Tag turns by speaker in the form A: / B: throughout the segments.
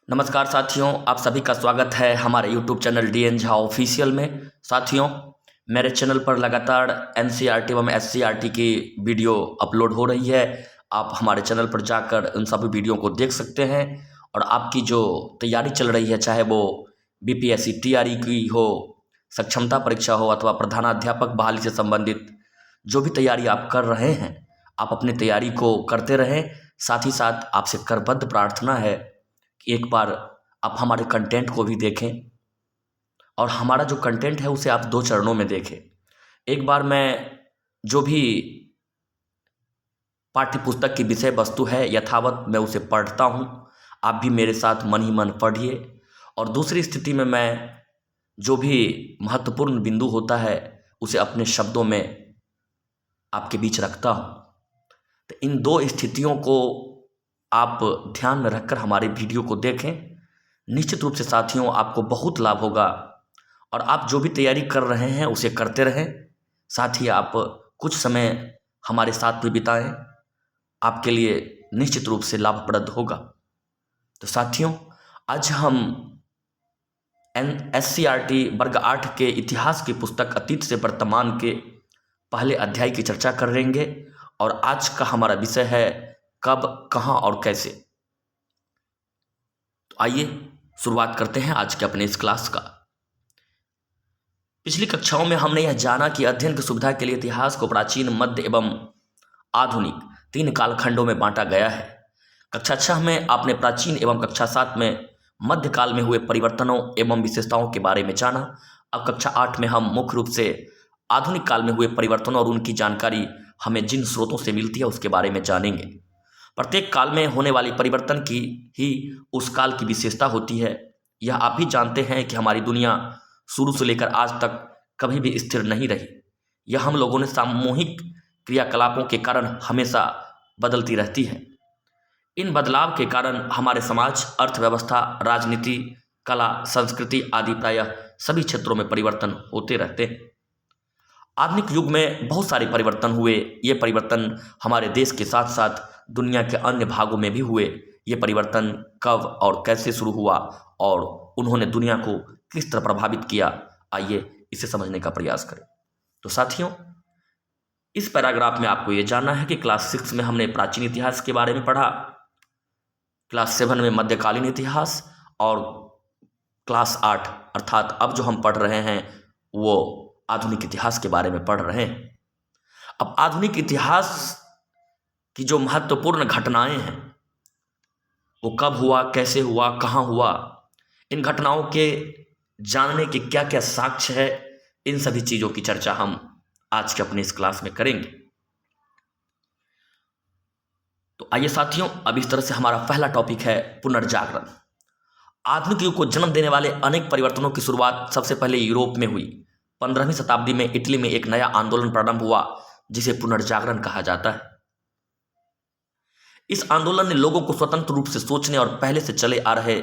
A: नमस्कार साथियों, आप सभी का स्वागत है हमारे YouTube channel DN Jha official में। साथियों, मेरे चैनल पर लगातार NCERT एवं SCERT की वीडियो अपलोड हो रही है। आप हमारे चैनल पर जाकर उन सभी वीडियो को देख सकते हैं और आपकी जो तैयारी चल रही है, चाहे वो BPSC TRE की हो, सक्षमता परीक्षा हो अथवा प्रधानाध्यापक बहाली से संबंधित जो भी तैयारी आप कर रहे हैं, आप अपनी तैयारी को करते रहें। साथ ही साथ आपसे करबद्ध प्रार्थना है कि एक बार आप हमारे कंटेंट को भी देखें और हमारा जो कंटेंट है उसे आप 2 चरणों में देखें। एक बार मैं जो भी पाठ्य पुस्तक की विषय वस्तु है यथावत मैं उसे पढ़ता हूँ, आप भी मेरे साथ मन ही मन पढ़िए। और दूसरी स्थिति में मैं जो भी महत्वपूर्ण बिंदु होता है उसे अपने शब्दों में आपके बीच रखता हूँ। तो इन 2 स्थितियों को आप ध्यान में रखकर हमारे वीडियो को देखें। निश्चित रूप से साथियों आपको बहुत लाभ होगा और आप जो भी तैयारी कर रहे हैं उसे करते रहें। साथ ही आप कुछ समय हमारे साथ भी बिताएं, आपके लिए निश्चित रूप से लाभप्रद होगा। तो साथियों, आज हम SCERT वर्ग 8 के इतिहास की पुस्तक अतीत से वर्तमान के पहले अध्याय की चर्चा करेंगे और आज का हमारा विषय है कब, कहाँ और कैसे। तो आइए शुरुआत करते हैं आज के अपने इस क्लास का। पिछली कक्षाओं में हमने यह जाना कि अध्ययन की सुविधा के लिए इतिहास को प्राचीन, मध्य एवं आधुनिक 3 कालखंडों में बांटा गया है। कक्षा 6 में आपने प्राचीन एवं कक्षा 7 में मध्यकाल में हुए परिवर्तनों एवं विशेषताओं के बारे में जाना। अब कक्षा 8 में हम मुख्य रूप से आधुनिक काल में हुए परिवर्तनों और उनकी जानकारी हमें जिन स्रोतों से मिलती है उसके बारे में जानेंगे। प्रत्येक काल में होने वाली परिवर्तन की ही उस काल की विशेषता होती है। यह आप भी जानते हैं कि हमारी दुनिया शुरू से लेकर आज तक कभी भी स्थिर नहीं रही। यह हम लोगों ने सामूहिक क्रियाकलापों के कारण हमेशा बदलती रहती है। इन बदलाव के कारण हमारे समाज, अर्थव्यवस्था, राजनीति, कला, संस्कृति आदि प्रायः सभी क्षेत्रों में परिवर्तन होते रहते हैं। आधुनिक युग में बहुत सारे परिवर्तन हुए। ये परिवर्तन हमारे देश के साथ साथ दुनिया के अन्य भागों में भी हुए। ये परिवर्तन कब और कैसे शुरू हुआ और उन्होंने दुनिया को किस तरह प्रभावित किया, आइए इसे समझने का प्रयास करें। तो साथियों, इस पैराग्राफ में आपको ये जानना है कि क्लास 6 में हमने प्राचीन इतिहास के बारे में पढ़ा, क्लास 7 में मध्यकालीन इतिहास और क्लास 8 अर्थात अब जो हम पढ़ रहे हैं वो आधुनिक इतिहास के बारे में पढ़ रहे हैं। अब आधुनिक इतिहास की जो महत्वपूर्ण घटनाएं हैं वो कब हुआ, कैसे हुआ, कहाँ हुआ, इन घटनाओं के जानने के क्या क्या साक्ष्य है, इन सभी चीज़ों की चर्चा हम आज के अपने इस क्लास में करेंगे। तो आइए साथियों, अब इस तरह से हमारा पहला टॉपिक है पुनर्जागरण। आधुनिक युग को जन्म देने वाले अनेक परिवर्तनों की शुरुआत सबसे पहले यूरोप में हुई। 15वीं शताब्दी में इटली में एक नया आंदोलन प्रारंभ हुआ जिसे पुनर्जागरण कहा जाता है। इस आंदोलन ने लोगों को स्वतंत्र रूप से सोचने और पहले से चले आ रहे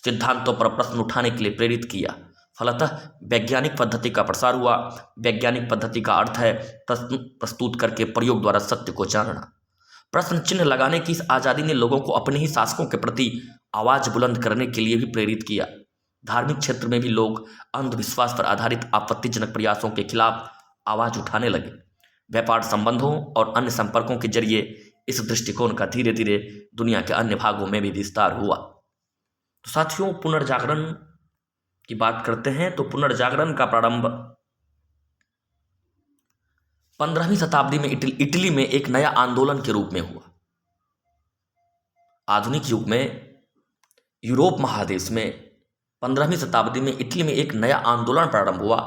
A: सिद्धांतों पर प्रश्न उठाने के लिए प्रेरित किया। फलतः वैज्ञानिक पद्धति का प्रसार हुआ। वैज्ञानिक पद्धति का अर्थ है प्रस्तुत करके प्रयोग द्वारा सत्य को जानना। प्रश्न चिन्ह लगाने की इस आज़ादी ने लोगों को अपने ही शासकों के प्रति आवाज बुलंद करने के लिए भी प्रेरित किया। धार्मिक क्षेत्र में भी लोग अंधविश्वास पर आधारित आपत्तिजनक प्रयासों के खिलाफ आवाज उठाने लगे। व्यापार संबंधों और अन्य संपर्कों के जरिए इस दृष्टिकोण का धीरे धीरे दुनिया के अन्य भागों में भी विस्तार हुआ। तो साथियों, पुनर्जागरण की बात करते हैं तो पुनर्जागरण का प्रारंभ 15वीं शताब्दी में इटली में एक नया आंदोलन के रूप में हुआ। आधुनिक युग में यूरोप महादेश में 15वीं शताब्दी में इटली में एक नया आंदोलन प्रारंभ हुआ।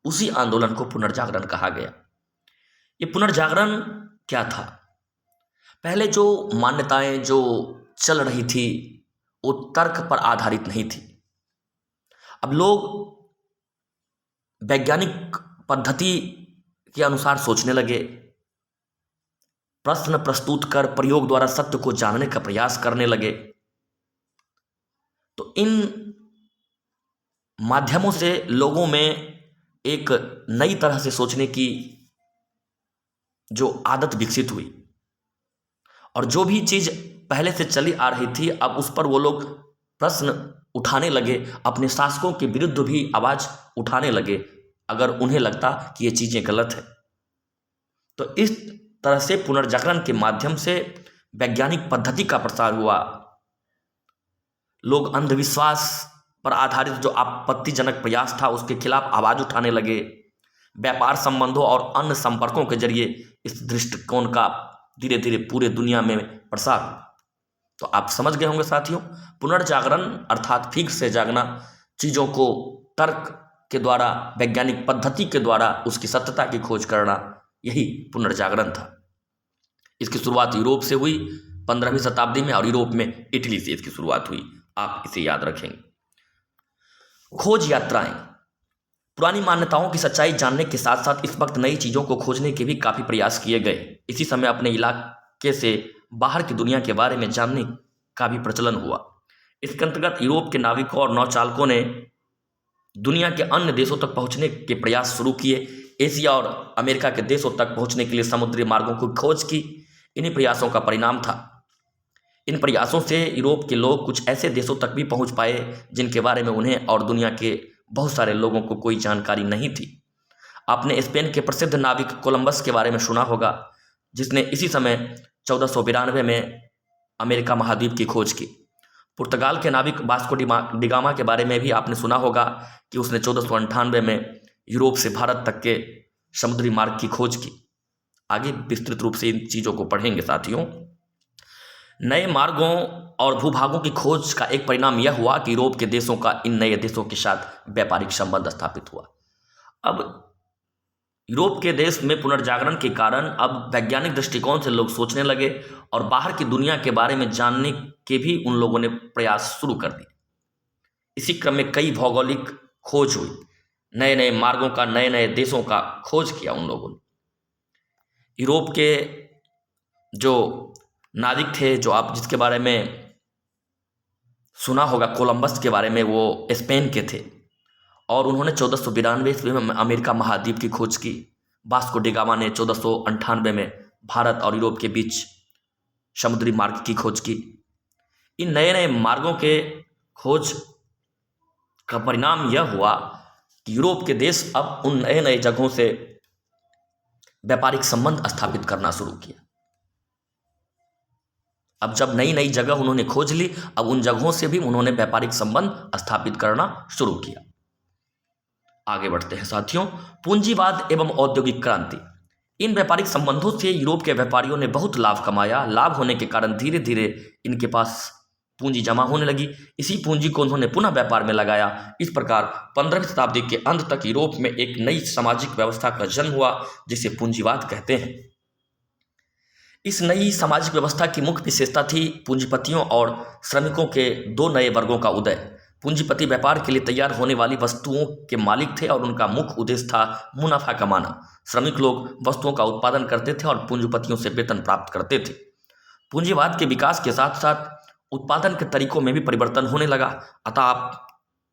A: उसी आंदोलन को पुनर्जागरण कहा गया। ये पुनर्जागरण क्या था? पहले जो मान्यताएं जो चल रही थी वो तर्क पर आधारित नहीं थी। अब लोग वैज्ञानिक पद्धति के अनुसार सोचने लगे, प्रश्न प्रस्तुत कर प्रयोग द्वारा सत्य को जानने का प्रयास करने लगे। तो इन माध्यमों से लोगों में एक नई तरह से सोचने की जो आदत विकसित हुई और जो भी चीज़ पहले से चली आ रही थी अब उस पर वो लोग प्रश्न उठाने लगे, अपने शासकों के विरुद्ध भी आवाज़ उठाने लगे अगर उन्हें लगता कि ये चीज़ें गलत है। तो इस तरह से पुनर्जागरण के माध्यम से वैज्ञानिक पद्धति का प्रसार हुआ। लोग अंधविश्वास पर आधारित जो आपत्तिजनक प्रयास था उसके खिलाफ आवाज़ उठाने लगे। व्यापार संबंधों और अन्य संपर्कों के जरिए इस दृष्टिकोण का धीरे धीरे पूरे दुनिया में प्रसार हुआ। तो आप समझ गए होंगे साथियों, पुनर्जागरण अर्थात फिर से जागना, चीज़ों को तर्क के द्वारा, वैज्ञानिक पद्धति के द्वारा उसकी सत्यता की खोज करना, यही पुनर्जागरण था। इसकी शुरुआत यूरोप से हुई 15वीं शताब्दी में, और यूरोप में इटली से इसकी शुरुआत हुई। आप इसे याद रखेंगे। खोज यात्राएं, पुरानी मान्यताओं की सच्चाई जानने के साथ साथ इस वक्त नई चीज़ों को खोजने के भी काफ़ी प्रयास किए गए। इसी समय अपने इलाके से बाहर की दुनिया के बारे में जानने का भी प्रचलन हुआ। इसके अंतर्गत यूरोप के नाविकों और नौचालकों ने दुनिया के अन्य देशों तक पहुंचने के प्रयास शुरू किए। एशिया और अमेरिका के देशों तक पहुंचने के लिए समुद्री मार्गों की खोज की। इन्हीं प्रयासों का परिणाम था। इन प्रयासों से यूरोप के लोग कुछ ऐसे देशों तक भी पहुंच पाए जिनके बारे में उन्हें और दुनिया के बहुत सारे लोगों को कोई जानकारी नहीं थी। आपने स्पेन के प्रसिद्ध नाविक कोलंबस के बारे में सुना होगा, जिसने इसी समय 1492 में अमेरिका महाद्वीप की खोज की। पुर्तगाल के नाविक वास्को डी गामा के बारे में भी आपने सुना होगा कि उसने 1498 में यूरोप से भारत तक के समुद्री मार्ग की खोज की। आगे विस्तृत रूप से इन चीज़ों को पढ़ेंगे साथियों। नए मार्गों और भूभागों की खोज का एक परिणाम यह हुआ कि यूरोप के देशों का इन नए देशों के साथ व्यापारिक संबंध स्थापित हुआ। अब यूरोप के देश में पुनर्जागरण के कारण अब वैज्ञानिक दृष्टिकोण से लोग सोचने लगे और बाहर की दुनिया के बारे में जानने के भी उन लोगों ने प्रयास शुरू कर दिए। इसी क्रम में कई भौगोलिक खोज हुई, नए नए मार्गों का, नए नए देशों का खोज किया उन लोगों ने। यूरोप के जो नाविक थे, जो आप जिसके बारे में सुना होगा, कोलंबस के बारे में, वो स्पेन के थे और उन्होंने 1492 ईस्वी में अमेरिका महाद्वीप की खोज की। वास्को डी गामा ने 1498 में भारत और यूरोप के बीच समुद्री मार्ग की खोज की। इन नए नए मार्गों के खोज का परिणाम यह हुआ कि यूरोप के देश अब उन नए नए जगहों से व्यापारिक संबंध स्थापित करना शुरू किया। अब जब नई नई जगह उन्होंने खोज ली, अब उन जगहों से भी उन्होंने व्यापारिक संबंध स्थापित करना शुरू किया। आगे बढ़ते हैं साथियों। पूंजीवाद एवं औद्योगिक क्रांति। इन व्यापारिक संबंधों से यूरोप के व्यापारियों ने बहुत लाभ कमाया। लाभ होने के कारण धीरे धीरे इनके पास पूंजी जमा होने लगी। इसी पूंजी को उन्होंने पुनः व्यापार में लगाया। इस प्रकार 15वीं शताब्दी के अंत तक यूरोप में एक नई सामाजिक व्यवस्था का जन्म हुआ, जिसे पूंजीवाद कहते हैं। इस नई सामाजिक व्यवस्था की मुख्य विशेषता थी पूंजीपतियों और श्रमिकों के दो नए वर्गों का उदय। पूंजीपति व्यापार के लिए तैयार होने वाली वस्तुओं के मालिक थे और उनका मुख्य उद्देश्य था मुनाफा कमाना। श्रमिक लोग वस्तुओं का उत्पादन करते थे और पूंजीपतियों से वेतन प्राप्त करते थे। पूंजीवाद के विकास के साथ साथ उत्पादन के तरीकों में भी परिवर्तन होने लगा। अतः आप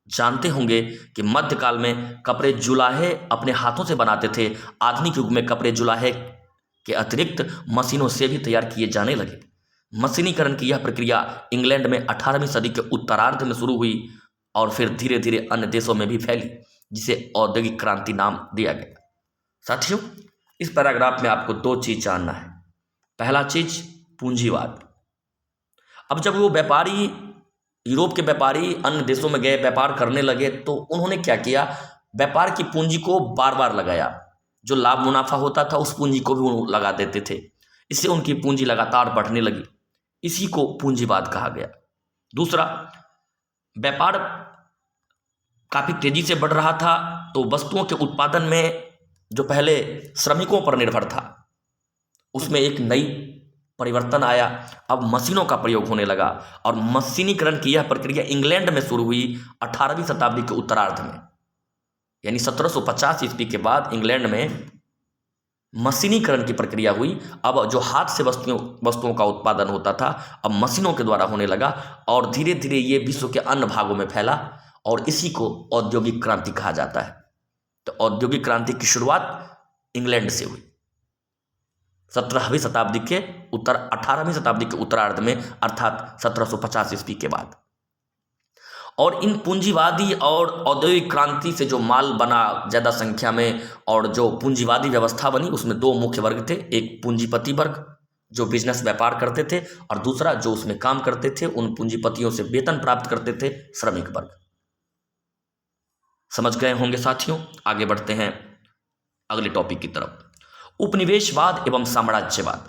A: जानते होंगे कि मध्यकाल में कपड़े जुलाहे अपने हाथों से बनाते थे। आधुनिक युग में कपड़े जुलाहे के अतिरिक्त मशीनों से भी तैयार किए जाने लगे। मशीनीकरण की यह प्रक्रिया इंग्लैंड में 18वीं सदी के उत्तरार्ध में शुरू हुई और फिर धीरे धीरे अन्य देशों में भी फैली, जिसे औद्योगिक क्रांति नाम दिया गया। साथियों, इस पैराग्राफ में आपको दो चीज जानना है। पहला चीज पूंजीवाद। अब जब वो व्यापारी, यूरोप के व्यापारी अन्य देशों में गए, व्यापार करने लगे, तो उन्होंने क्या किया, व्यापार की पूंजी को बार बार लगाया। जो लाभ मुनाफा होता था उस पूंजी को भी वो लगा देते थे। इससे उनकी पूंजी लगातार बढ़ने लगी। इसी को पूंजीवाद कहा गया। दूसरा, व्यापार काफी तेजी से बढ़ रहा था, तो वस्तुओं के उत्पादन में जो पहले श्रमिकों पर निर्भर था उसमें एक नई परिवर्तन आया। अब मशीनों का प्रयोग होने लगा और मशीनीकरण की यह प्रक्रिया इंग्लैंड में शुरू हुई 18वीं शताब्दी के उत्तरार्ध में, यानी 1750 ईस्वी के बाद इंग्लैंड में मशीनीकरण की प्रक्रिया हुई। अब जो हाथ से वस्तुओं का उत्पादन होता था अब मशीनों के द्वारा होने लगा और धीरे धीरे ये विश्व के अन्य भागों में फैला और इसी को औद्योगिक क्रांति कहा जाता है। तो औद्योगिक क्रांति की शुरुआत इंग्लैंड से हुई 18वीं शताब्दी के उत्तरार्ध में, अर्थात 1750 ईस्वी के बाद। और इन पूंजीवादी और औद्योगिक क्रांति से जो माल बना ज़्यादा संख्या में, और जो पूंजीवादी व्यवस्था बनी, उसमें दो मुख्य वर्ग थे। एक पूंजीपति वर्ग जो बिजनेस व्यापार करते थे, और दूसरा जो उसमें काम करते थे, उन पूंजीपतियों से वेतन प्राप्त करते थे, श्रमिक वर्ग। समझ गए होंगे साथियों। आगे बढ़ते हैं अगले टॉपिक की तरफ। उपनिवेशवाद एवं साम्राज्यवाद।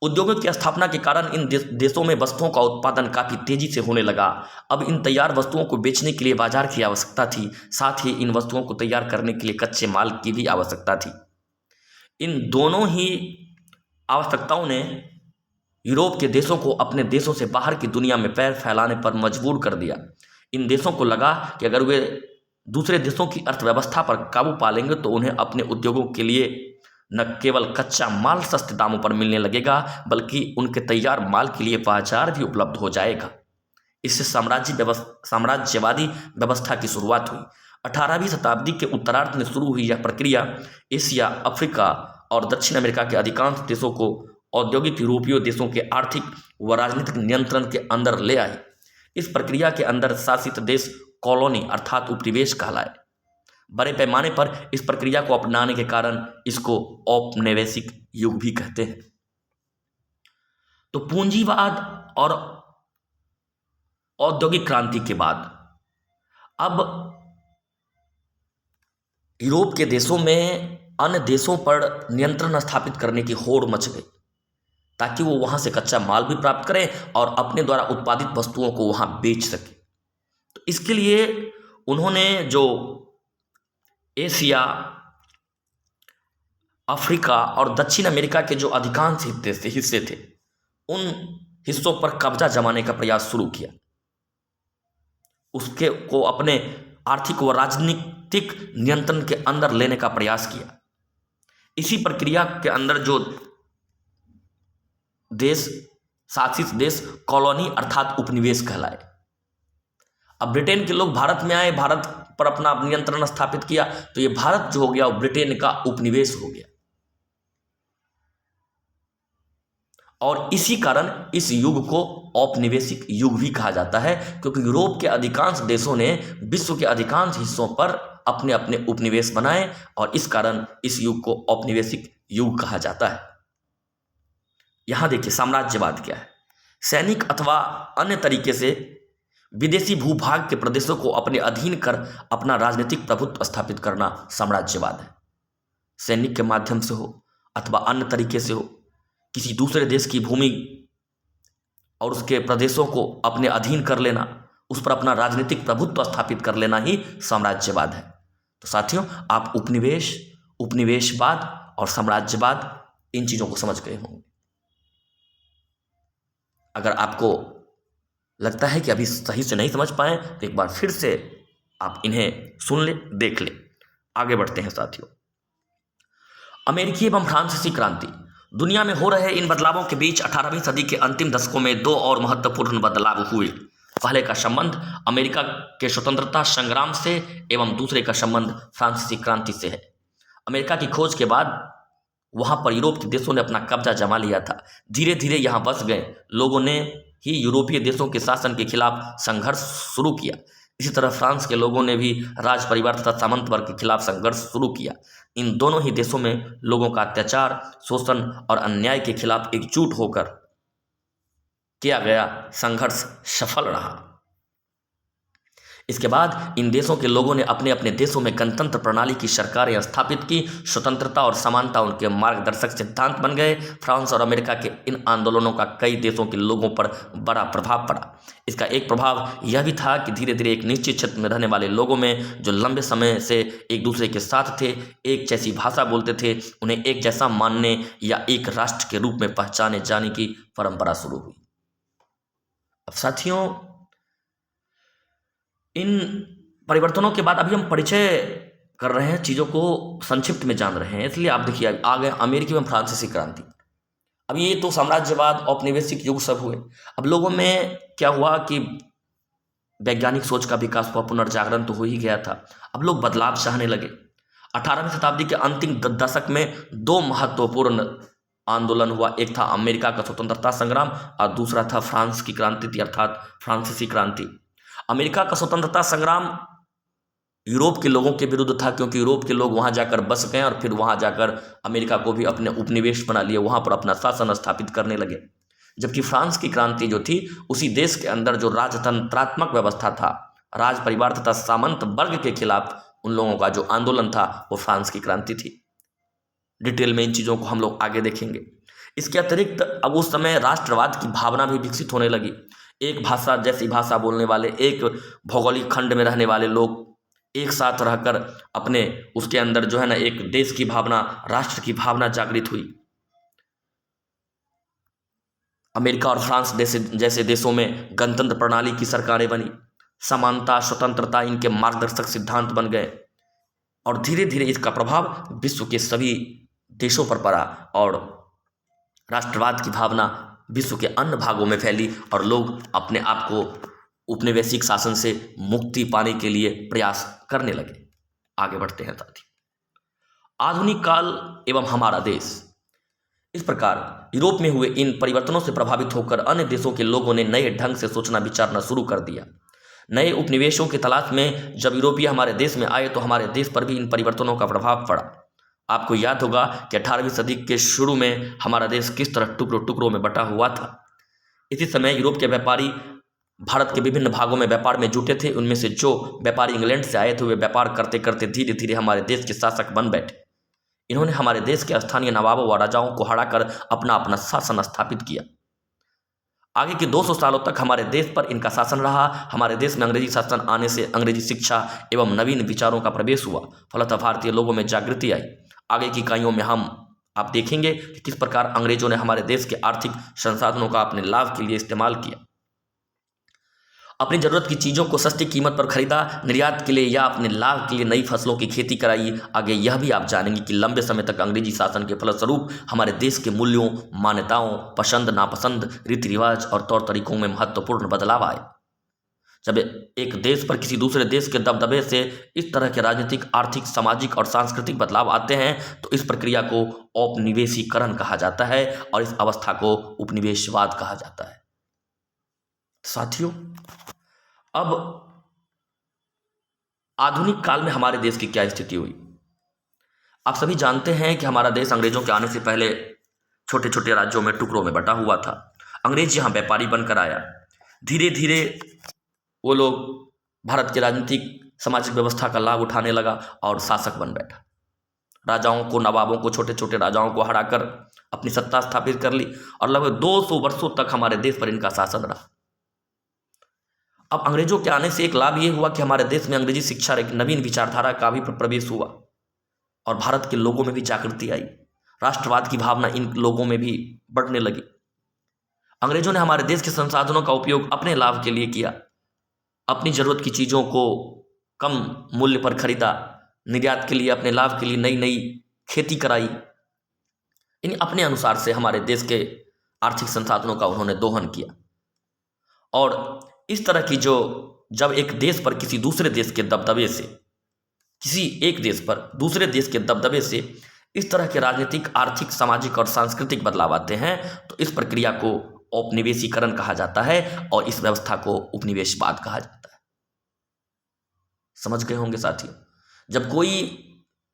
A: उद्योगों की स्थापना के कारण इन देशों में वस्तुओं का उत्पादन काफी तेजी से होने लगा। अब इन तैयार वस्तुओं को बेचने के लिए बाजार की आवश्यकता थी, साथ ही इन वस्तुओं को तैयार करने के लिए कच्चे माल की भी आवश्यकता थी। इन दोनों ही आवश्यकताओं ने यूरोप के देशों को अपने देशों से बाहर की दुनिया में पैर फैलाने पर मजबूर कर दिया। इन देशों को लगा कि अगर वे दूसरे देशों की अर्थव्यवस्था पर काबू पा लेंगे तो उन्हें अपने उद्योगों के लिए न केवल कच्चा माल सस्ते दामों पर मिलने लगेगा, बल्कि उनके तैयार माल के लिए बाजार भी उपलब्ध हो जाएगा। इससे साम्राज्यवादी व्यवस्था की शुरुआत हुई। 18वीं शताब्दी के उत्तरार्ध में शुरू हुई यह प्रक्रिया एशिया, अफ्रीका और दक्षिण अमेरिका के अधिकांश देशों को औद्योगिक यूरोपीय देशों के आर्थिक व राजनीतिक नियंत्रण के अंदर ले आई। इस प्रक्रिया के अंदर शासित देश कॉलोनी अर्थात उपनिवेश कहलाए। बड़े पैमाने पर इस प्रक्रिया को अपनाने के कारण इसको औपनिवेशिक युग भी कहते हैं। तो पूंजीवाद और औद्योगिक क्रांति के बाद अब यूरोप के देशों में अन्य देशों पर नियंत्रण स्थापित करने की होड़ मच गई, ताकि वो वहां से कच्चा माल भी प्राप्त करें और अपने द्वारा उत्पादित वस्तुओं को वहां बेच सके। तो इसके लिए उन्होंने जो एशिया, अफ्रीका और दक्षिण अमेरिका के जो अधिकांश हिस्से थे, उन हिस्सों पर कब्जा जमाने का प्रयास शुरू किया, उसके को अपने आर्थिक व राजनीतिक नियंत्रण के अंदर लेने का प्रयास किया। इसी प्रक्रिया के अंदर जो देश, शासित देश कॉलोनी अर्थात उपनिवेश कहलाए। अब ब्रिटेन के लोग भारत में आए, भारत पर अपना नियंत्रण स्थापित किया, तो ये भारत जो हो गया वो ब्रिटेन का उपनिवेश हो गया। और इसी कारण इस युग को औपनिवेशिक युग भी कहा जाता है, क्योंकि यूरोप के अधिकांश देशों ने विश्व के अधिकांश हिस्सों पर अपने अपने उपनिवेश बनाए, और इस कारण इस युग को औपनिवेशिक युग कहा जाता है। यहां देखिए साम्राज्यवाद क्या है। सैनिक अथवा अन्य तरीके से विदेशी भूभाग के प्रदेशों को अपने अधीन कर अपना राजनीतिक प्रभुत्व स्थापित करना साम्राज्यवाद है। सैनिक के माध्यम से हो अथवा अन्य तरीके से हो, किसी दूसरे देश की भूमि और उसके प्रदेशों को अपने अधीन कर लेना, उस पर अपना राजनीतिक प्रभुत्व स्थापित कर लेना ही साम्राज्यवाद है। तो साथियों, आप उपनिवेश, उपनिवेशवाद और साम्राज्यवाद इन चीजों को समझ गए होंगे। अगर आपको लगता है कि अभी सही से नहीं समझ पाए तो एक बार फिर से आप इन्हें सुन ले, देख ले। आगे बढ़ते हैं साथियों। अमेरिकी एवं फ्रांसीसी क्रांति। दुनिया में हो रहे इन बदलावों के बीच 18वीं सदी के अंतिम दशकों में दो और महत्वपूर्ण बदलाव हुए। पहले का संबंध अमेरिका के स्वतंत्रता संग्राम से एवं दूसरे का संबंध फ्रांसीसी क्रांति से है। अमेरिका की खोज के बाद वहां पर यूरोप के देशों ने अपना कब्जा जमा लिया था। धीरे धीरे यहां बस गए लोगों ने ही यूरोपीय देशों के शासन के खिलाफ संघर्ष शुरू किया। इसी तरह फ्रांस के लोगों ने भी राज परिवार तथा सामंत वर्ग के खिलाफ संघर्ष शुरू किया। इन दोनों ही देशों में लोगों का अत्याचार, शोषण और अन्याय के खिलाफ एकजुट होकर किया गया संघर्ष सफल रहा। इसके बाद इन देशों के लोगों ने अपने अपने देशों में गणतंत्र प्रणाली की सरकारें स्थापित की। स्वतंत्रता और समानता उनके मार्गदर्शक सिद्धांत बन गए। फ्रांस और अमेरिका के इन आंदोलनों का कई देशों के लोगों पर बड़ा प्रभाव पड़ा। इसका एक प्रभाव यह भी था कि धीरे धीरे एक निश्चित क्षेत्र में रहने वाले लोगों में, जो लंबे समय से एक दूसरे के साथ थे, एक जैसी भाषा बोलते थे, उन्हें एक जैसा मानने या एक राष्ट्र के रूप में पहचाने जाने की परंपरा शुरू हुई। अब साथियों, इन परिवर्तनों के बाद अभी हम परिचय कर रहे हैं, चीज़ों को संक्षिप्त में जान रहे हैं, इसलिए आप देखिए आ गए अमेरिकी एवं फ्रांसीसी क्रांति। अब ये तो साम्राज्यवाद, औपनिवेशिक युग सब हुए। अब लोगों में क्या हुआ कि वैज्ञानिक सोच का विकास हुआ, पुनर्जागरण तो हो ही गया था। अब लोग बदलाव चाहने लगे। 18वीं शताब्दी के अंतिम दशक में दो महत्वपूर्ण आंदोलन हुआ। एक था अमेरिका का स्वतंत्रता संग्राम और दूसरा था फ्रांस की क्रांति थी, अर्थात फ्रांसीसी क्रांति। अमेरिका का स्वतंत्रता संग्राम यूरोप के लोगों के विरुद्ध था, क्योंकि यूरोप के लोग वहाँ जाकर बस गए और फिर वहाँ जाकर अमेरिका को भी अपने उपनिवेश बना लिए, वहाँ पर अपना शासन स्थापित करने लगे। जबकि फ्रांस की क्रांति जो थी, उसी देश के अंदर जो राजतंत्रात्मक व्यवस्था था, राज परिवार तथा सामंत वर्ग के खिलाफ उन लोगों का जो आंदोलन था, वो फ्रांस की क्रांति थी। डिटेल में इन चीज़ों को हम लोग आगे देखेंगे। इसके अतिरिक्त अब उस समय राष्ट्रवाद की भावना भी विकसित होने लगी। एक भाषा जैसी भाषा बोलने वाले, एक भौगोलिक खंड में रहने वाले लोग एक साथ रहकर अपने उसके अंदर जो है ना एक देश की भावना, राष्ट्र की भावना जागृत हुई। अमेरिका और फ्रांस जैसे देशों में गणतंत्र प्रणाली की सरकारें बनी, समानता, स्वतंत्रता इनके मार्गदर्शक सिद्धांत बन गए और धीरे धीरे इसका प्रभाव विश्व के सभी देशों पर पड़ा और राष्ट्रवाद की भावना विश्व के अन्य भागों में फैली और लोग अपने आप को उपनिवेशिक शासन से मुक्ति पाने के लिए प्रयास करने लगे। आगे बढ़ते हैं साथी। आधुनिक काल एवं हमारा देश। इस प्रकार यूरोप में हुए इन परिवर्तनों से प्रभावित होकर अन्य देशों के लोगों ने नए ढंग से सोचना विचारना शुरू कर दिया। नए उपनिवेशों की तलाश में जब यूरोपीय हमारे देश में आए तो हमारे देश पर भी इन परिवर्तनों का प्रभाव पड़ा। आपको याद होगा कि 18वीं सदी के शुरू में हमारा देश किस तरह टुकड़ों टुकड़ों में बटा हुआ था। इसी समय यूरोप के व्यापारी भारत के विभिन्न भागों में व्यापार में जुटे थे। उनमें से जो व्यापारी इंग्लैंड से आए थे वे व्यापार करते करते धीरे धीरे हमारे देश के शासक बन बैठे। इन्होंने हमारे देश के स्थानीय नवाबों व राजाओं को हराकर अपना अपना शासन स्थापित किया। आगे के 200 सालों तक हमारे देश पर इनका शासन रहा। हमारे देश में अंग्रेजी शासन आने से अंग्रेजी शिक्षा एवं नवीन विचारों का प्रवेश हुआ, फलतः भारतीय लोगों में जागृति आई। आगे की इकाइयों में आप देखेंगे कि किस प्रकार अंग्रेजों ने हमारे देश के आर्थिक संसाधनों का अपने लाभ के लिए इस्तेमाल किया, अपनी जरूरत की चीज़ों को सस्ती कीमत पर खरीदा, निर्यात के लिए या अपने लाभ के लिए नई फसलों की खेती कराई। आगे यह भी आप जानेंगे कि लंबे समय तक अंग्रेजी शासन के फलस्वरूप हमारे देश के मूल्यों, मान्यताओं, पसंद नापसंद, रीति रिवाज और तौर तरीकों में महत्वपूर्ण बदलाव आए। जब एक देश पर किसी दूसरे देश के दबदबे से इस तरह के राजनीतिक, आर्थिक, सामाजिक और सांस्कृतिक बदलाव आते हैं तो इस प्रक्रिया को औपनिवेशीकरण कहा जाता है और इस अवस्था को उपनिवेशवाद कहा जाता है। साथियों, अब आधुनिक काल में हमारे देश की क्या स्थिति हुई। आप सभी जानते हैं कि हमारा देश अंग्रेजों के आने से पहले छोटे छोटे राज्यों में, टुकड़ों में बटा हुआ था। अंग्रेज यहाँ व्यापारी बनकर आया। धीरे धीरे वो लोग भारत के राजनीतिक, सामाजिक व्यवस्था का लाभ उठाने लगा और शासक बन बैठा। राजाओं को, नवाबों को, छोटे छोटे राजाओं को हराकर अपनी सत्ता स्थापित कर ली और लगभग 200 वर्षों तक हमारे देश पर इनका शासन रहा। अब अंग्रेजों के आने से एक लाभ ये हुआ कि हमारे देश में अंग्रेजी शिक्षा, एक नवीन विचारधारा का भी प्रवेश हुआ और भारत के लोगों में भी जागृति आई। राष्ट्रवाद की भावना इन लोगों में भी बढ़ने लगी। अंग्रेजों ने हमारे देश के संसाधनों का उपयोग अपने लाभ के लिए किया, अपनी जरूरत की चीज़ों को कम मूल्य पर खरीदा, निर्यात के लिए, अपने लाभ के लिए नई नई खेती कराई। इन अपने अनुसार से हमारे देश के आर्थिक संसाधनों का उन्होंने दोहन किया और इस तरह की जब एक देश पर किसी दूसरे देश के दबदबे से, किसी एक देश पर दूसरे देश के दबदबे से इस तरह के राजनीतिक, आर्थिक, सामाजिक और सांस्कृतिक बदलाव आते हैं तो इस प्रक्रिया को औपनिवेशीकरण कहा जाता है और इस व्यवस्था को उपनिवेशवाद कहा जाता है। समझ गए होंगे साथियों। जब कोई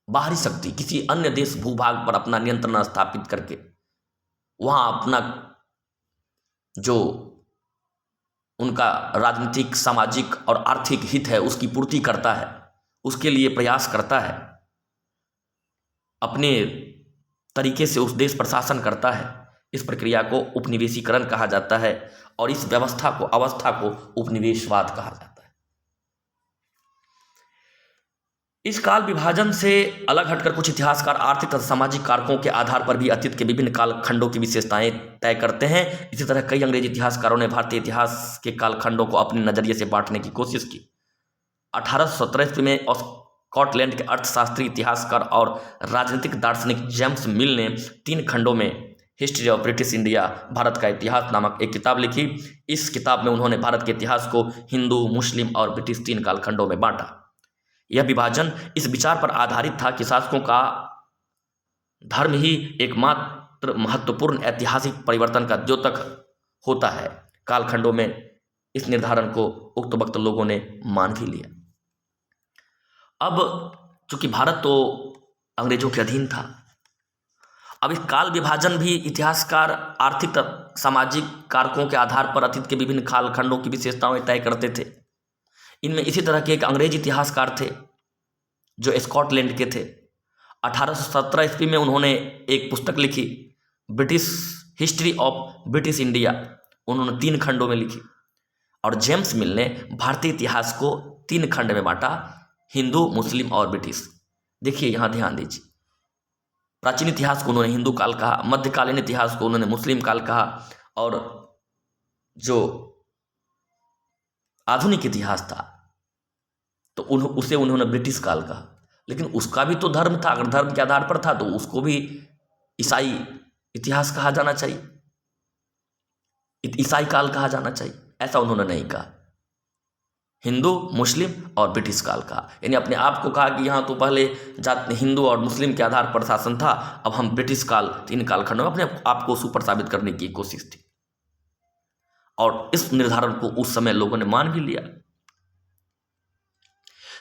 A: बाहरी शक्ति किसी अन्य देश, भूभाग पर अपना नियंत्रण स्थापित करके वहाँ अपना जो उनका राजनीतिक, सामाजिक और आर्थिक हित है उसकी पूर्ति करता है, उसके लिए प्रयास करता है, अपने तरीके से उस देश पर शासन करता है, इस प्रक्रिया को उपनिवेशीकरण कहा जाता है और इस व्यवस्था को, अवस्था को उपनिवेशवाद कहा जाता है। इस काल विभाजन से अलग हटकर कुछ इतिहासकार आर्थिक तथा सामाजिक कारकों के आधार पर भी अतीत के विभिन्न कालखंडों की विशेषताएं तय करते हैं। इसी तरह कई अंग्रेजी इतिहासकारों ने भारतीय इतिहास के कालखंडों को अपने नजरिए से बांटने की कोशिश की। 1817 में स्कॉटलैंड के अर्थशास्त्री, इतिहासकार और राजनीतिक दार्शनिक जेम्स मिल ने 3 खंडों में history of British India, Bharat का इतिहास नामक एक किताब लिखी। इस किताब में उन्होंने भारत के इतिहास को हिंदू, मुस्लिम और ब्रिटिश 3 कालखंडों में बांटा। यह विभाजन इस विचार पर आधारित था कि शासकों का धर्म ही एकमात्र महत्वपूर्ण ऐतिहासिक परिवर्तन का द्योतक होता है। कालखंडों में इस निर्धारण को उक्त वक्त लोगों ने मान भी लिया। अब चूंकि भारत तो अंग्रेजों के अधीन था, अब इस काल विभाजन भी इतिहासकार आर्थिक सामाजिक कारकों के आधार पर अतीत के विभिन्न कालखंडों की विशेषताएं तय करते थे। इनमें इसी तरह के एक अंग्रेज इतिहासकार थे जो स्कॉटलैंड के थे। 1817 ईस्वी में उन्होंने एक पुस्तक लिखी, British history of British India. उन्होंने 3 खंडों में लिखी। और जेम्स मिल ने भारतीय इतिहास को 3 खंड में बांटा, हिंदू, मुस्लिम और ब्रिटिश। देखिए यहाँ ध्यान दीजिए, प्राचीन इतिहास को उन्होंने हिंदू काल कहा, मध्यकालीन इतिहास को उन्होंने मुस्लिम काल कहा, और जो आधुनिक इतिहास था तो उसे उन्होंने ब्रिटिश काल कहा। लेकिन उसका भी तो धर्म था, अगर धर्म के आधार पर था तो उसको भी ईसाई इतिहास कहा जाना चाहिए, ईसाई काल कहा जाना चाहिए। ऐसा उन्होंने नहीं कहा, हिंदू, मुस्लिम और ब्रिटिश काल कहा। यानी अपने आप को कहा कि यहाँ तो पहले हिंदू और मुस्लिम के आधार पर शासन था, अब हम ब्रिटिश काल 3 कालखंडों में अपने आप को सुपर साबित करने की कोशिश थी। और इस निर्धारण को उस समय लोगों ने मान भी लिया।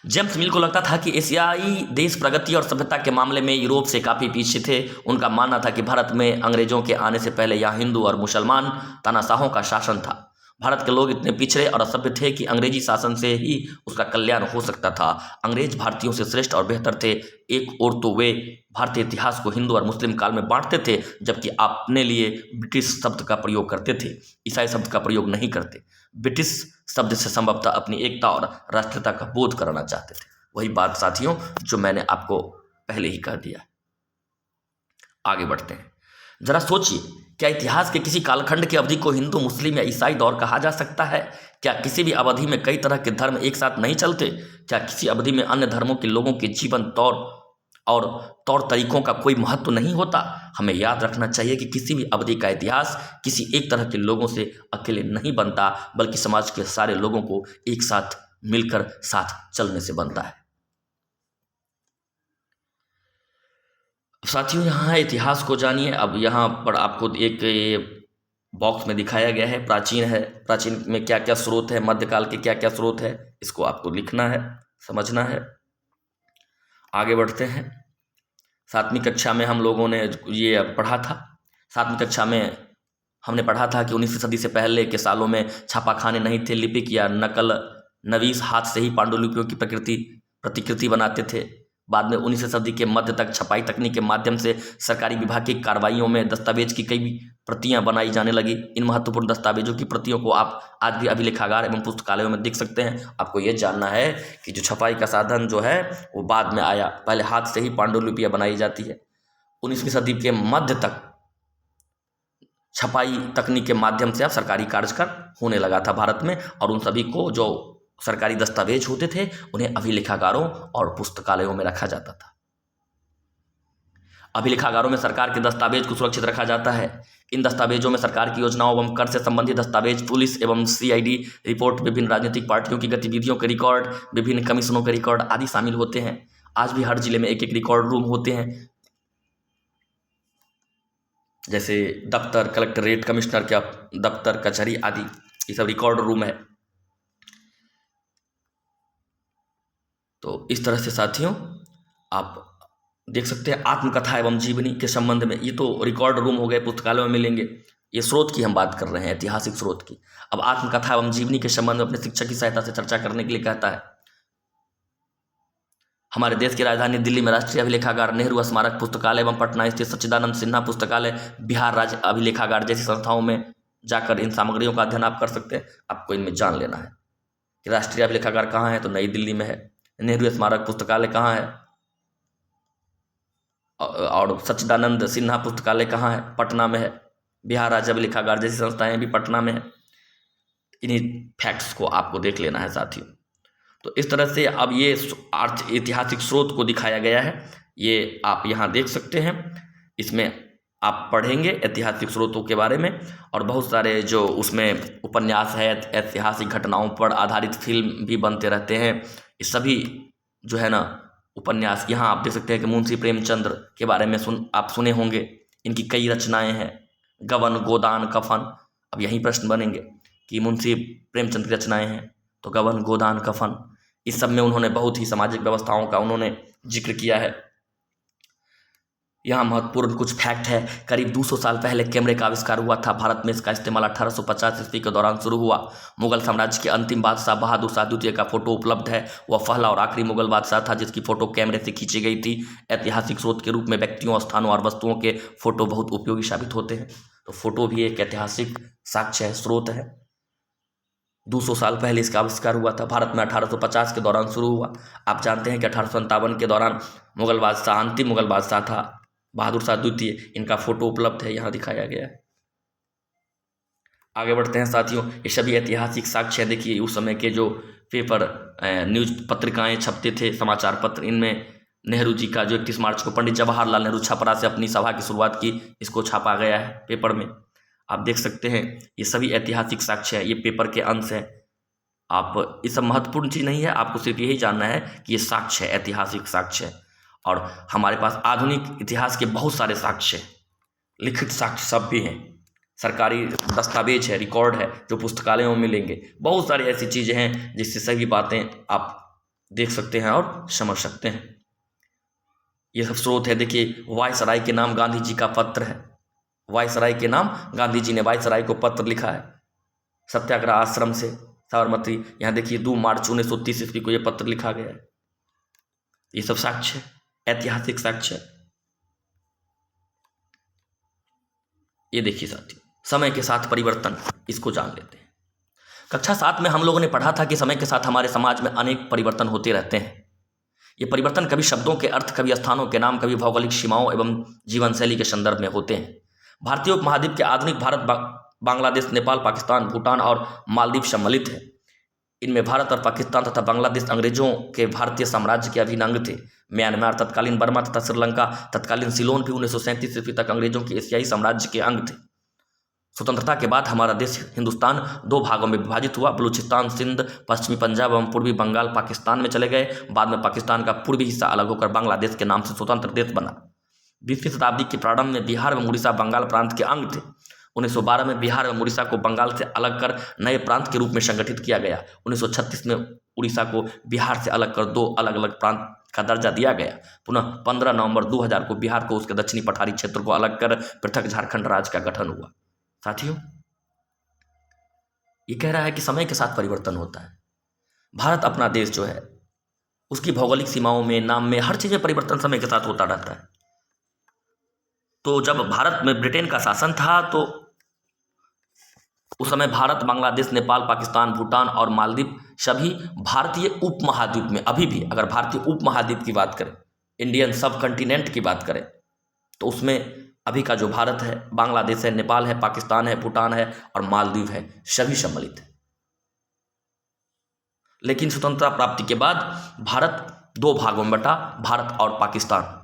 A: जेम्स मिल को लगता था कि एशियाई देश प्रगति और सभ्यता के मामले में यूरोप से काफ़ी पीछे थे। उनका मानना था कि भारत में अंग्रेजों के आने से पहले यहाँ हिंदू और मुसलमान तानाशाहों का शासन था। भारत के लोग इतने पिछड़े और असभ्य थे कि अंग्रेजी शासन से ही उसका कल्याण हो सकता था। अंग्रेज भारतीयों से श्रेष्ठ और बेहतर थे। एक ओर तो वे भारतीय इतिहास को हिंदू और मुस्लिम काल में बांटते थे, जबकि अपने लिए ब्रिटिश शब्द का प्रयोग करते थे, ईसाई शब्द का प्रयोग नहीं करते। ब्रिटिश शब्द से संभवतः अपनी एकता और राष्ट्रीयता का बोध कराना चाहते थे। वही बात साथियों जो मैंने आपको पहले ही कह दिया। आगे बढ़ते हैं। जरा सोचिए, क्या इतिहास के किसी कालखंड की अवधि को हिंदू, मुस्लिम या ईसाई दौर कहा जा सकता है? क्या किसी भी अवधि में कई तरह के धर्म एक साथ नहीं चलते? क्या किसी अवधि में अन्य धर्मों के लोगों के जीवन तौर तरीकों का कोई महत्व नहीं होता? हमें याद रखना चाहिए कि किसी भी अवधि का इतिहास किसी एक तरह के लोगों से अकेले नहीं बनता, बल्कि समाज के सारे लोगों को एक साथ मिलकर साथ चलने से बनता है। साथियों, यहाँ इतिहास को जानिए। अब यहाँ पर आपको एक बॉक्स में दिखाया गया है, प्राचीन है, प्राचीन में क्या क्या स्रोत है, मध्यकाल के क्या क्या स्रोत है, इसको आपको लिखना है, समझना है। आगे बढ़ते हैं। 7वीं कक्षा में हम लोगों ने ये पढ़ा था। 7वीं कक्षा में हमने पढ़ा था कि 19वीं सदी से पहले के सालों में छापाखाने नहीं थे। लिपिक या नकल नवीस हाथ से ही पांडुलिपियों की प्रतिकृति बनाते थे। बाद में 19वीं सदी के मध्य तक छपाई तकनीक के माध्यम से सरकारी विभाग की कार्रवाइयों में दस्तावेज की कई प्रतियां बनाई जाने लगी। इन महत्वपूर्ण दस्तावेजों की प्रतियों को आप आज भी अभिलेखागार एवं पुस्तकालयों में देख सकते हैं। आपको यह जानना है कि जो छपाई का साधन जो है वो बाद में आया, पहले हाथ से ही पांडुलिपियां बनाई जाती है। 19वीं सदी के मध्य तक छपाई तकनीक के माध्यम से अब सरकारी कार्यकाल होने लगा था भारत में, और उन सभी को जो सरकारी दस्तावेज होते थे उन्हें अभिलेखागारों और पुस्तकालयों में रखा जाता था। अभिलेखागारों में सरकार के दस्तावेज को सुरक्षित रखा जाता है। इन दस्तावेजों में सरकार की योजनाओं एवं कर से संबंधित दस्तावेज, पुलिस एवं CID रिपोर्ट, विभिन्न राजनीतिक पार्टियों की गतिविधियों के रिकॉर्ड, विभिन्न कमीशनों के रिकॉर्ड आदि शामिल होते हैं। आज भी हर जिले में एक एक रिकॉर्ड रूम होते हैं, जैसे दफ्तर, कलेक्टरेट, कमिश्नर का दफ्तर, कचहरी आदि, ये सब रिकॉर्ड रूम है। तो इस तरह से साथियों आप देख सकते हैं। आत्मकथा एवं जीवनी के संबंध में ये तो रिकॉर्ड रूम हो गए, पुस्तकालयों में मिलेंगे। ये स्रोत की हम बात कर रहे हैं, ऐतिहासिक स्रोत की। अब आत्मकथा एवं जीवनी के संबंध में अपने शिक्षक की सहायता से चर्चा करने के लिए कहता है। हमारे देश की राजधानी दिल्ली में राष्ट्रीय अभिलेखागार, नेहरू स्मारक पुस्तकालय एवं पटना स्थित सच्चिदानंद सिन्हा पुस्तकालय, बिहार राज्य अभिलेखागार जैसी संस्थाओं में जाकर इन सामग्रियों का अध्ययन आप कर सकते हैं। आपको इनमें जान लेना है कि राष्ट्रीय अभिलेखागार कहाँ है, तो नई दिल्ली में है। नेहरू स्मारक पुस्तकालय कहाँ है, और सच्चिदानंद सिन्हा पुस्तकालय कहाँ है, पटना में है। बिहार राज्य अभिलेखागार जैसी संस्थाएं भी पटना में है। इन्हीं फैक्ट्स को आपको देख लेना है साथियों। तो इस तरह से अब ये ऐतिहासिक स्रोत को दिखाया गया है, ये आप यहाँ देख सकते हैं। इसमें आप पढ़ेंगे ऐतिहासिक स्रोतों के बारे में, और बहुत सारे जो उसमें उपन्यास है, ऐतिहासिक घटनाओं पर आधारित फिल्म भी बनते रहते हैं। ये सभी जो है ना उपन्यास, यहाँ आप देख सकते हैं कि मुंशी प्रेमचंद्र के बारे में आप सुने होंगे। इनकी कई रचनाएं हैं, गबन, गोदान, कफन। अब यही प्रश्न बनेंगे कि मुंशी प्रेमचंद की रचनाएं हैं, तो गबन, गोदान, कफन, इस सब में उन्होंने बहुत ही सामाजिक व्यवस्थाओं का उन्होंने जिक्र किया है। यहाँ महत्वपूर्ण कुछ फैक्ट है। करीब 200 साल पहले कैमरे का आविष्कार हुआ था। भारत में इसका इस्तेमाल 1850 ईस्वी के दौरान शुरू हुआ। मुगल साम्राज्य के अंतिम बादशाह बहादुर शाह द्वितीय का फोटो उपलब्ध है। वह पहला और आखिरी मुगल बादशाह था जिसकी फोटो कैमरे से खींची गई थी। ऐतिहासिक स्रोत के रूप में व्यक्तियों, स्थानों और वस्तुओं के फोटो बहुत उपयोगी साबित होते हैं। तो फोटो भी एक ऐतिहासिक साक्ष्य है, स्रोत है। 200 साल पहले इसका आविष्कार हुआ था। भारत में 1850 के दौरान शुरू हुआ। आप जानते हैं कि 1857 के दौरान मुगल बादशाह, अंतिम मुगल बादशाह था बहादुर शाह द्वितीय। इनका फोटो उपलब्ध है, यहाँ दिखाया गया है। आगे बढ़ते हैं साथियों। ये सभी ऐतिहासिक साक्ष्य देखिए। उस समय के जो पेपर, न्यूज पत्रिकाएं छपते थे, समाचार पत्र, इनमें नेहरू जी का जो 31 मार्च को पंडित जवाहरलाल नेहरू छपरा से अपनी सभा की शुरुआत की, इसको छापा गया है पेपर में। आप देख सकते हैं ये सभी ऐतिहासिक साक्ष्य है, ये पेपर के अंश है। आप, ये सब महत्वपूर्ण चीज़ नहीं है, आपको सिर्फ यही जानना है कि ये साक्ष्य है, ऐतिहासिक साक्ष्य है। और हमारे पास आधुनिक इतिहास के बहुत सारे साक्ष्य हैं, लिखित साक्ष्य सब भी हैं, सरकारी दस्तावेज है, रिकॉर्ड है, जो पुस्तकालयों में मिलेंगे। बहुत सारी ऐसी चीज़ें हैं जिससे सभी बातें आप देख सकते हैं और समझ सकते हैं। ये सब स्रोत है। देखिए, वायसराय के नाम गांधी जी का पत्र है। वायसराय के नाम गांधी जी ने वायसराय को पत्र लिखा है सत्याग्रह आश्रम से साबरमती। यहाँ देखिए 2 मार्च 1930 ईस्वी को यह पत्र लिखा गया है। ये सब साक्ष्य है, ऐतिहासिक साक्ष्य। ये देखिए साथियों, समय के साथ परिवर्तन, इसको जान लेते हैं। कक्षा 7 में हम लोगों ने पढ़ा था कि समय के साथ हमारे समाज में अनेक परिवर्तन होते रहते हैं। ये परिवर्तन कभी शब्दों के अर्थ, कभी स्थानों के नाम, कभी भौगोलिक सीमाओं एवं जीवन शैली के संदर्भ में होते हैं। भारतीय उपमहाद्वीप के आधुनिक भारत, बांग्लादेश, नेपाल, पाकिस्तान, भूटान और मालदीव सम्मिलित है। इनमें भारत और पाकिस्तान तथा बांग्लादेश अंग्रेजों के भारतीय साम्राज्य के अभिन्न अंग थे। म्यांमार, तत्कालीन बर्मा तथा श्रीलंका, तत्कालीन सिलोन भी 1937 ईस्वी तक अंग्रेजों के एशियाई साम्राज्य के अंग थे। स्वतंत्रता के बाद हमारा देश हिंदुस्तान 2 भागों में विभाजित हुआ। बलूचिस्तान, सिंध, पश्चिमी पंजाब एवं पूर्वी बंगाल पाकिस्तान में चले गए। बाद में पाकिस्तान का पूर्वी हिस्सा अलग होकर बांग्लादेश के नाम से स्वतंत्र देश बना। 20वीं शताब्दी के प्रारंभ में बिहार एवं उड़ीसा बंगाल प्रांत के अंग थे। 1912 में बिहार एवं उड़ीसा को बंगाल से अलग कर नए प्रांत के रूप में संगठित किया गया। 1936 में उड़ीसा को बिहार से अलग कर 2 अलग अलग प्रांत का दर्जा दिया गया। पुनः 15 नवंबर 2000 को बिहार को उसके दक्षिणी पठारी क्षेत्र को अलग कर पृथक झारखंड राज्य का गठन हुआ। साथियों, ये कह रहा है कि समय के साथ परिवर्तन होता है। भारत अपना देश जो है, उसकी भौगोलिक सीमाओं में, नाम में, हर चीज में परिवर्तन समय के साथ होता रहता है। तो जब भारत में ब्रिटेन का शासन था तो उस समय भारत, बांग्लादेश, नेपाल, पाकिस्तान, भूटान और मालदीव सभी भारतीय उपमहाद्वीप में, अभी भी अगर भारतीय उपमहाद्वीप की बात करें, इंडियन सब कंटिनेंट की बात करें, तो उसमें अभी का जो भारत है, बांग्लादेश है, नेपाल है, पाकिस्तान है, भूटान है और मालदीव है, सभी सम्मिलित है। लेकिन स्वतंत्रता प्राप्ति के बाद भारत 2 भागों में बटा, भारत और पाकिस्तान।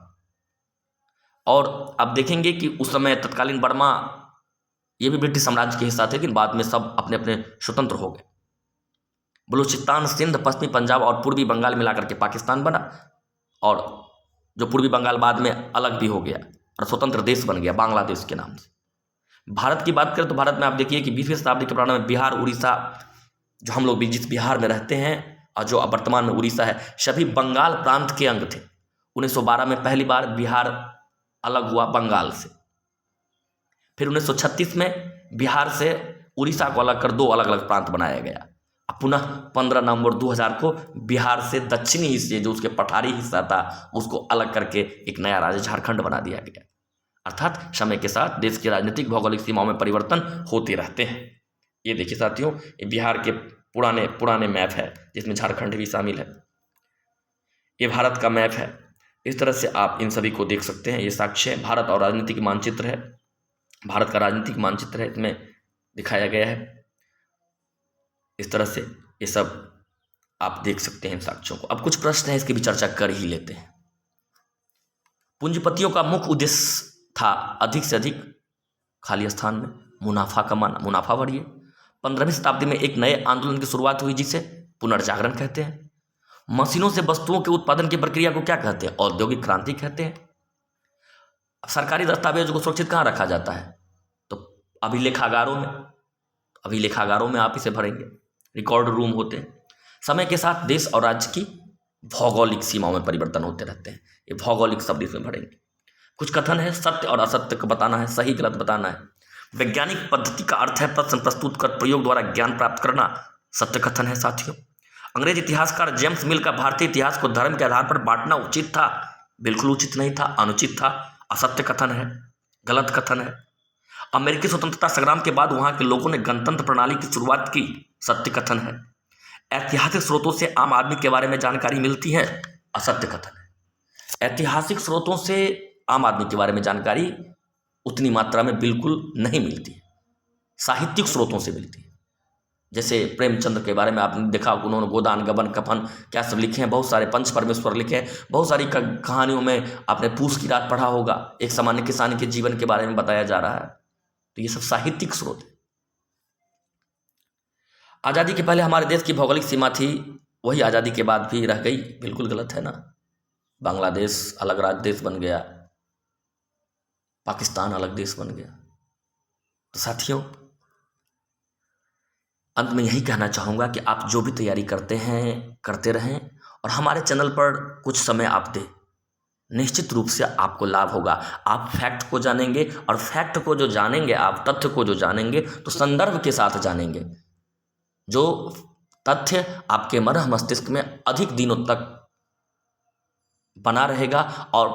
A: और आप देखेंगे कि उस समय तत्कालीन बर्मा, ये भी ब्रिटिश साम्राज्य के हिस्सा थे, लेकिन बाद में सब अपने अपने स्वतंत्र हो गए। बलूचिस्तान, सिंध, पश्चिमी पंजाब और पूर्वी बंगाल मिलाकर के पाकिस्तान बना। और जो पूर्वी बंगाल बाद में अलग भी हो गया और स्वतंत्र देश बन गया बांग्लादेश के नाम से। भारत की बात करें तो भारत में आप देखिए कि 20वीं शताब्दी के प्रारंभ में बिहार, उड़ीसा, जो हम लोग भी जिस बिहार में रहते हैं और जो वर्तमान में उड़ीसा है, सभी बंगाल प्रांत के अंग थे। 1912 में पहली बार बिहार अलग हुआ बंगाल से। फिर 1936 में बिहार से उड़ीसा को अलग कर 2 अलग अलग प्रांत बनाया गया। अब पुनः 15 नवंबर 2000 को बिहार से दक्षिणी हिस्से, जो उसके पठारी हिस्सा था, उसको अलग करके एक नया राज्य झारखंड बना दिया गया। अर्थात समय के साथ देश की राजनीतिक भौगोलिक सीमाओं में परिवर्तन होते रहते हैं। ये देखिए साथियों, ये बिहार के पुराने मैप है जिसमें झारखंड भी शामिल है। ये भारत का मैप है। इस तरह से आप इन सभी को देख सकते हैं। ये साक्ष्य भारत और राजनीतिक मानचित्र है, भारत का राजनीतिक मानचित्र है, इसमें दिखाया गया है। इस तरह से ये सब आप देख सकते हैं इन साक्ष्यों को। अब कुछ प्रश्न है, इसकी भी चर्चा कर ही लेते हैं। पूंजीपतियों का मुख्य उद्देश्य था अधिक से अधिक खाली स्थान में मुनाफा कमाना, मुनाफा बढ़िए। 15वीं शताब्दी में एक नए आंदोलन की शुरुआत हुई जिसे पुनर्जागरण कहते हैं। मशीनों से वस्तुओं के उत्पादन की प्रक्रिया को क्या कहते हैं? औद्योगिक क्रांति कहते हैं। सरकारी दस्तावेजों को सुरक्षित कहाँ रखा जाता है? तो अभिलेखागारों में। अभिलेखागारों में आप इसे भरेंगे। रिकॉर्ड रूम होते हैं। समय के साथ देश और राज्य की भौगोलिक सीमाओं में परिवर्तन होते रहते हैं। ये भौगोलिक शब्द इसमें भरेंगे। कुछ कथन है, सत्य और असत्य को बताना है, सही गलत बताना है। वैज्ञानिक पद्धति का अर्थ है प्रश्न प्रस्तुत कर प्रयोग द्वारा ज्ञान प्राप्त करना, सत्य कथन है साथियों। अंग्रेज इतिहासकार जेम्स मिल का भारतीय इतिहास को धर्म के आधार पर बांटना उचित था, बिल्कुल उचित नहीं था, अनुचित था, असत्य कथन है, गलत कथन है। अमेरिकी स्वतंत्रता संग्राम के बाद वहां के लोगों ने गणतंत्र प्रणाली की शुरुआत की, सत्य कथन है। ऐतिहासिक स्रोतों से आम आदमी के बारे में जानकारी मिलती है, असत्य कथन है। ऐतिहासिक स्रोतों से आम आदमी के बारे में जानकारी उतनी मात्रा में बिल्कुल नहीं मिलती है, साहित्यिक स्रोतों से मिलती है। जैसे प्रेमचंद्र के बारे में आपने देखा, उन्होंने गोदान गबन कफन क्या सब लिखे हैं, बहुत सारे पंच परमेश्वर लिखे हैं, बहुत सारी कहानियों में आपने पूस की रात पढ़ा होगा, एक सामान्य किसान के जीवन के बारे में बताया जा रहा है। तो ये सब साहित्यिक स्रोत है। आज़ादी के पहले हमारे देश की भौगोलिक सीमा थी, वही आज़ादी के बाद भी रह गई, बिल्कुल गलत है ना। बांग्लादेश अलग राज्य देश बन गया, पाकिस्तान अलग देश बन गया। तो साथियों, अंत में यही कहना चाहूँगा कि आप जो भी तैयारी करते हैं करते रहें और हमारे चैनल पर कुछ समय आप दें, निश्चित रूप से आपको लाभ होगा। आप फैक्ट को जानेंगे और फैक्ट को जो जानेंगे, आप तथ्य को जो जानेंगे तो संदर्भ के साथ जानेंगे। जो तथ्य आपके मर्म मस्तिष्क में अधिक दिनों तक बना रहेगा और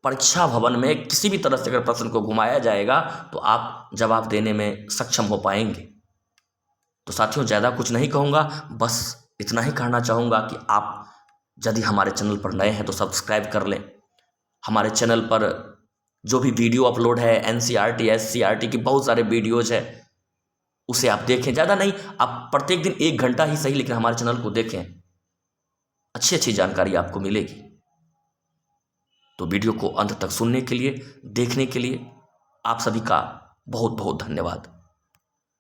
A: परीक्षा भवन में किसी भी तरह से अगर प्रश्न को घुमाया जाएगा तो आप जवाब देने में सक्षम हो पाएंगे। तो साथियों, ज़्यादा कुछ नहीं कहूँगा, बस इतना ही कहना चाहूँगा कि आप यदि हमारे चैनल पर नए हैं तो सब्सक्राइब कर लें। हमारे चैनल पर जो भी वीडियो अपलोड है, NCERT SCERT की बहुत सारे वीडियोज़ है, उसे आप देखें। ज़्यादा नहीं, आप प्रत्येक दिन 1 घंटा ही सही, लेकिन हमारे चैनल को देखें, अच्छी अच्छी जानकारी आपको मिलेगी। तो वीडियो को अंत तक सुनने के लिए, देखने के लिए आप सभी का बहुत बहुत धन्यवाद।